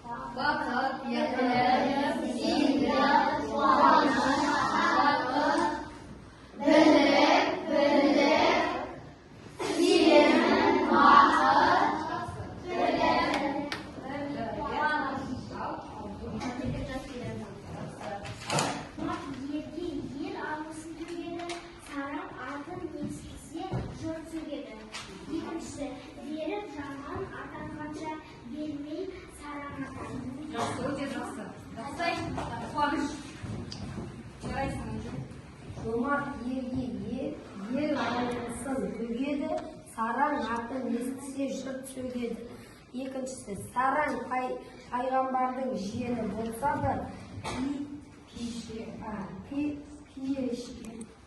Бақыт ерлік, сүйдік, қуаныш, бақыт, бірлік, сүйемін, бақыт, бірлік, қуаныш. Ерге ел алғысын төгеді, сарам атын естісе жұрт сөгеді. Екіншісі, беріп жаман атанғанша бермей сарам атан. Жақсы, өте жақсы. Жақсай, қуаныш. Жарайсың. Жомарт ерге ел алғысын төгеді, сараң атын естісе жұрт сөгеді. Екіншісі, сараң пайғамбардың жиені болса да,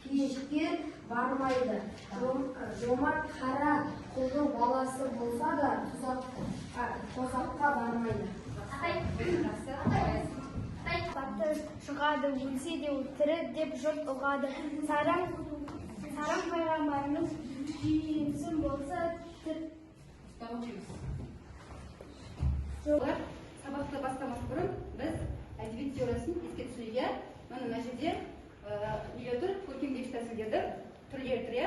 пейішке бармайды. Жомарт қара құлдың баласы болса да, тозаққа бармайды. Батыр шығады, өлсе де тірі деп жұрт ұғады. Сарам пайғамбарымыз сүйенсін болса Сабақты бастамас бұрын біз әдебиет теориясын еске түсінуге, мына жерде неге тұр? Көркемдегіш тәсілдерді түрлері,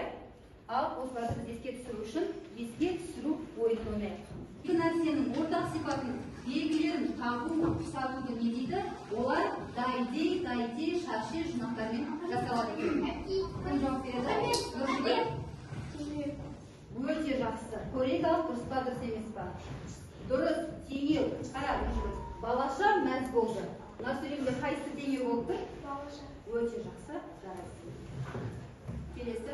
ал осыларды біз еске түсіру үшін еске түсіру ойын ойнайық. Екі нәрсенің ортақ сипатын белгілерін табу, ұқсатуды не дейді? Олар дайдей, шарши жинақтармен жасалады екен. Кім жауап береді? Өте жақсы. Көрейік алып, дұрыс па, дұрыс емес па? Дұрыс, теңеу. Қара, балаша мәз болды. Мына сөйлемде қайсы теңеу болып тұр? балаша. Өте жақсы. Жарайсың. Келесі.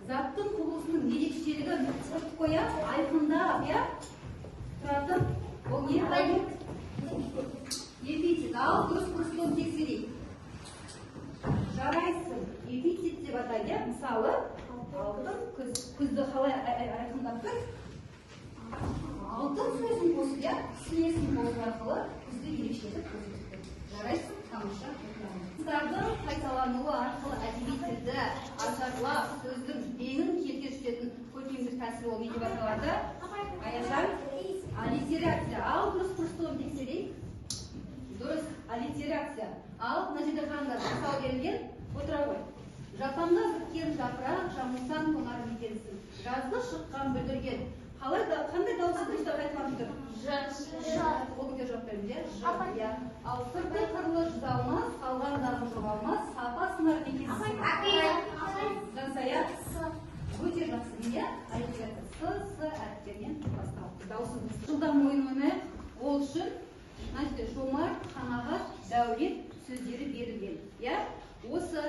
Заттың құбылысының ерекшелігі құрып қоя, айқындап, иә? Тұратын, ол не қайын? Эпитет. Ал, дұрыс-бұрыстығын тексерейік. Жарайсың. Эпитет деп атайды, мысалы, алтын, күзді қалай айқындап тұр? Алтын сөзін қосып, сілесін қосу арқылы күзді ерекшелік көрсетіп. Жарайсың, тамаша. Қыздардың қайталануы арқылы әдеби тілді ажарлап, сөздің беңін келтіретін көркемдік тәсіл ол не деп аталады? Аяжан, аллитерация. Ал, дұрыс-бұрыстығын тексерейік. Дұрыс, аллитерация. Ал, мына жерде қандай мысал берілген? Отыра ғой. Жапанда біткен жапырақ, жамылсан тоңар мекенсің. Жазғы шыққан бүлдірген. Қандай дауысы дұрыстап айтылып тұр? Ол кезде жауап беріңде. Ал сырты қырлы жүзалмас, салғандағы жоғалмас, сапа сынар мекенсің. Жансая. Өте жақсы неге? Аллитерация. С әріптерінен басталды. Даусын жылдам ойын ойнайық. Ол үшін жомарт, қанағат, дәулет сөздері берілген. Осы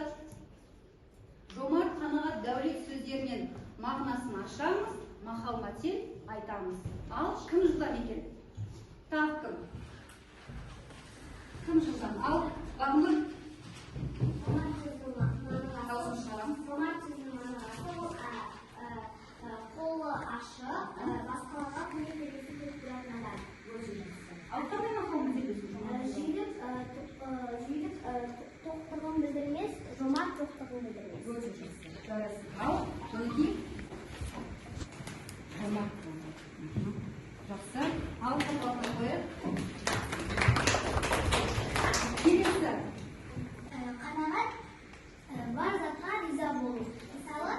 жомарт, қанағат, дәулет сөздерінен мағынасын ашамыз, мақал-мәтел айтамыз. Ал кім жылдам екен? Тағы кім? Кім жылдам? Ал бағымыр? Даусын шығарамыз. Жомарт сөзінің мағынасы қолы ашық, басқаларға көмектесіп тұратын адам. Ал қандай мақалмен сөйлесің? Жүйрік тоқтығын білдірмес, жомарт жоқтығын білдірмес. Өте жақсы. Жарайсың. Ал мінекей жомарт. Жақсы. Ал қоғалған қойып. Келесі. Қанағат бар затқа риза болу. Мысалы,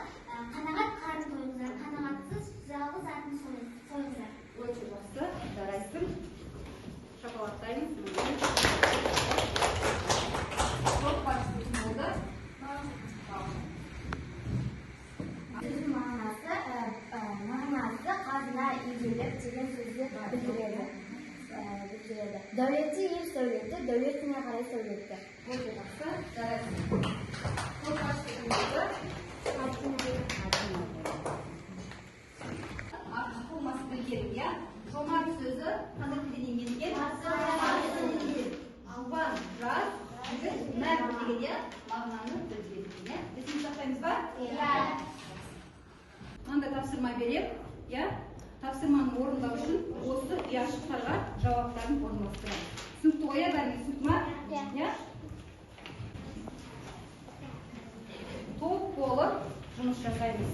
қанағат қарын тойғызар, қанағатсыз жалғыз атын сойғызар. Өте жақсы. Жарайсың. Шоколадтаймыз. Көп парчасы болды. Сөздің мағынасы қазына игілік деген сөзді білдіреді. Дәулетті ел сәулетті, дәулетіне қарай сәулетті. Өте жақсы. Жарайсың. Көп парчасы болды. Артық болмасы білгенім, жомарт сөзі қандай тілден енген? Жұбан, жас, жігіт, мәрт деген мағынаны білдіреді. Есін сақтаймыз ба? Мында тапсырма берем. Тапсырманы орындау үшін осы ұяшықтарға жауаптарын орналастырамыз. Түсінікті ғой, бәріңіз түсінікті ма? Топ болып жұмыс жасаймыз.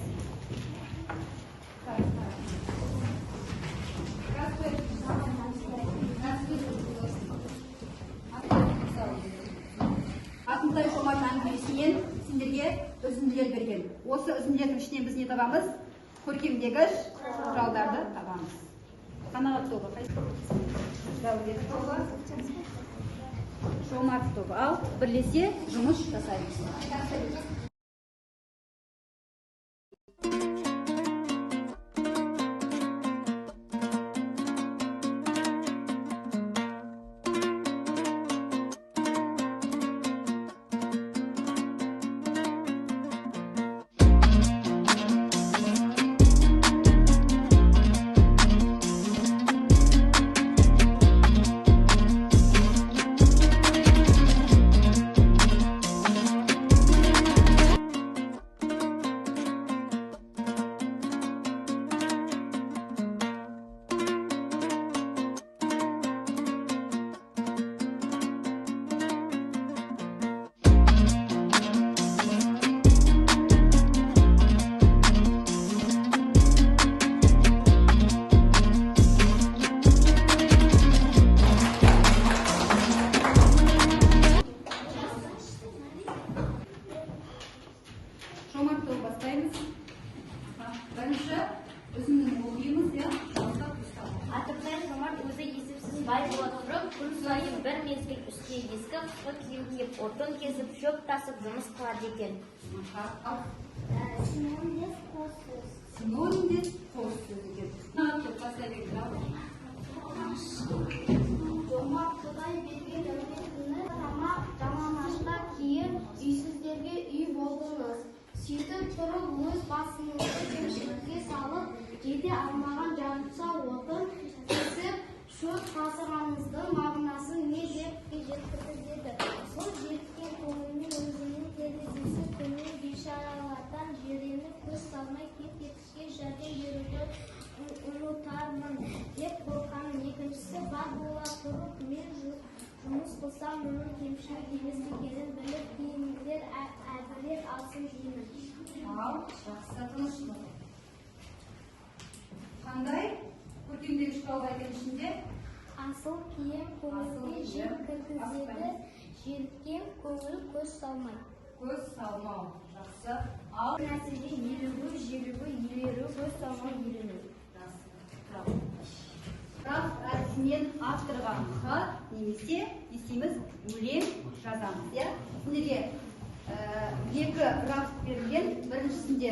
бізге үзінділер берген. Осы үзінділердің ішінен біз не табамыз? Көркемдегіш құралдарды табамыз. Қанағат тобы, дәулет тобы, жомарт тобы. Ал бірлесе жұмыс жасаймыз. Жомарт тобы бастаймыз. Бірінші үзіндіні оқимыз, Атымтай Жомарт өзі есепсіз бай бола тұрып, күн сайын бір мезгіл үстіне ескі қысқы киім киіп, отын кесіп, шөп тасып жұмыс қылады екен. Синоним қос сөз екен. Жомарт Құдай берген дәулетіні тамақ, жалаңашқа киім, үйсіздерге үй болдыңыз. Сөйтіп тұрып өз басыңызды кемшілікке салып, жете алмаған жанса отын кесіп, шөп тасығаныңыздың мағынасы не деп жеткізді деді. Сол жеткен көңілмен өзінің терезесі күннен бейшаралардан жереніп көз салмай кет-кетішке жәрдем беруді ұмытармын деп қорқамын. Екіншісі бар бола тұрып, мен жұмыс қылсам, мұның кемшілік емес екенін біліп, кейінгілер әділет алсын деймін. Ал, жақсы тыныштық. Қандай? Көркемдегіш құралдар екен ішінде? Асыл киім көңілге жем кіргізеді, желкен көңіл көз салмай. Көз салмау. Жақсы. Ал, Нәрсеге елігу, желігу, елеру, көз салмай елену. Раф әдісінен авторға х немесе естиміз өлең жазамыз. Сіздерге екі раф берілген. Біріншісінде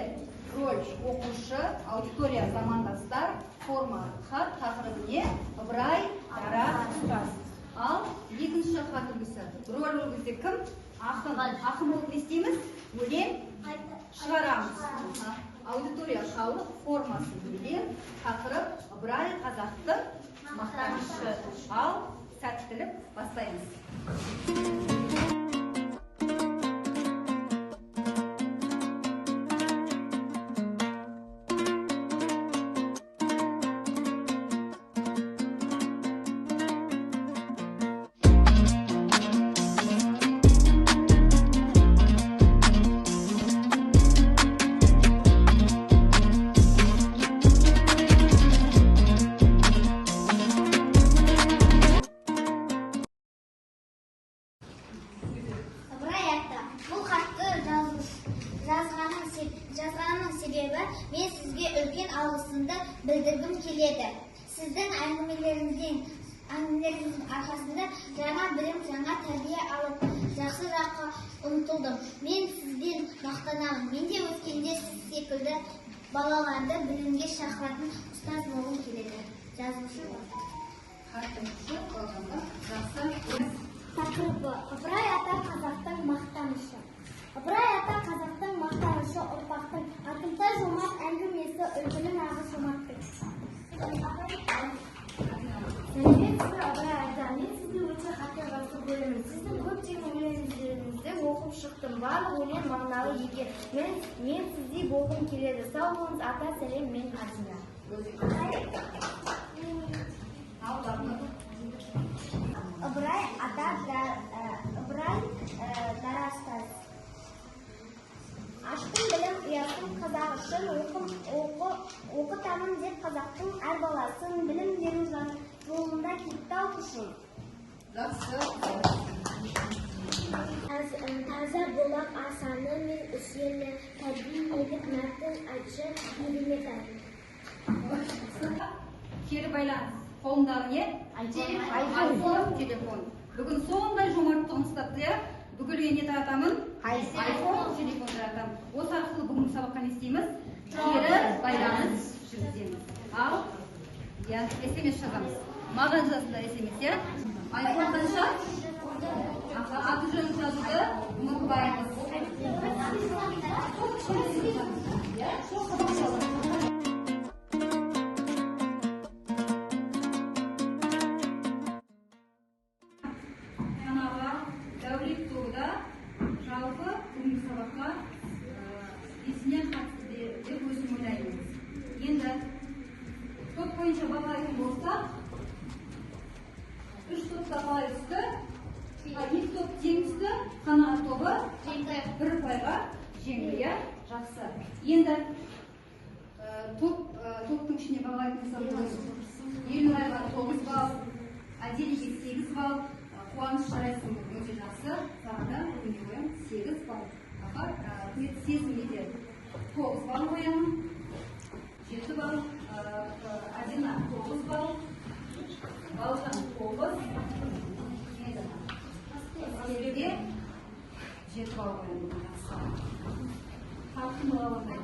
роль оқушы, аудитория замандастар, форма х, тақырыбы не? Ыбырай, дара, ұстаз. Ал екінші хат үлгісі. Роль үлгісі кім? Ақын. Ақын болып не істейміз? Өлең шығарамыз. Аудитория халық, формасы өлең, тақырып ыбырай, қазақтың мақтанышы. Ал сәттілік бастаймыз. Жазғанның себебі мен сізге үлкен алғысымды білдіргім келеді. Сіздің әңгімелеріңіздің арқасында жаңа білім, жаңа тәрбие алып, жақсы жаққа ұмтылдым. Мен сізден мақтанамын. Мен де өткенде сіз секілді балаларды білімге шақыратын ұстаз болғым келеді. Жазушы бар. Тақырыбы: Ыбырай ата қазақтың мақтанышы. Ыбырай ата қазақтың мақтанышы ұрпақтың, Атымтай Жомарт әңгімесі үлгілі нағыз Жомарттың. Сәлеметсіз бе, Ыбырай ата? Мен сізді өте қатты жақсы көремін. Сіздің көптеген өлеңдеріңізді оқып шықтым. Барлық өлең мағыналы екен. Мен сіздей болғым келеді. Сау болыңыз ата, сәлем, мен Азия. Ыбырай ата дарастас. Аштың білім ұясын қазақ үшін оқытамын деп қазақтың әр баласын білім беру жолында кетті алғышым. Таза болақ асаны мен үсені тәрбие етіп мәтін айтшы үйренеді. Кері байланыс. Қолындағы не? iPhone телефон. Бүгін сондай жомарттығын ұстапты, иә? Бүкілге не таратамын? iPhone телефон таратамын. Осы арқылы бүгінгі сабаққа не істейміз? Кері байланыс жүргіземіз. Ал, иә, SMS жазамыз. Маған жазында SMS, иә? iPhone қанша? Аты жөнін жазуды ұмытпаймыз. Жаңағы дәулет тобы жалпы бүгінгі сабаққа есіне қатысты деп өзім ойлаймын. Енді топ бойынша бағалайтын болсақ, 3 топта қалай түсті? 2 топ тең түсті, қанағат тобы 1 ұпайға жеңді. Жақсы. Енді топтың ішіне бағалайтын болсақ, Елнұрайға 9 балл, Әделеге 8 балл, Қуаныш жарайсың өте жақсы. Сағада бүгінге қоямын 8 балл. Сезімге 9 балл қоямын, 7 балл, Әдина 9 балл, Балжан 9, Әскерге 7 балл қоямын. Халқын балаларына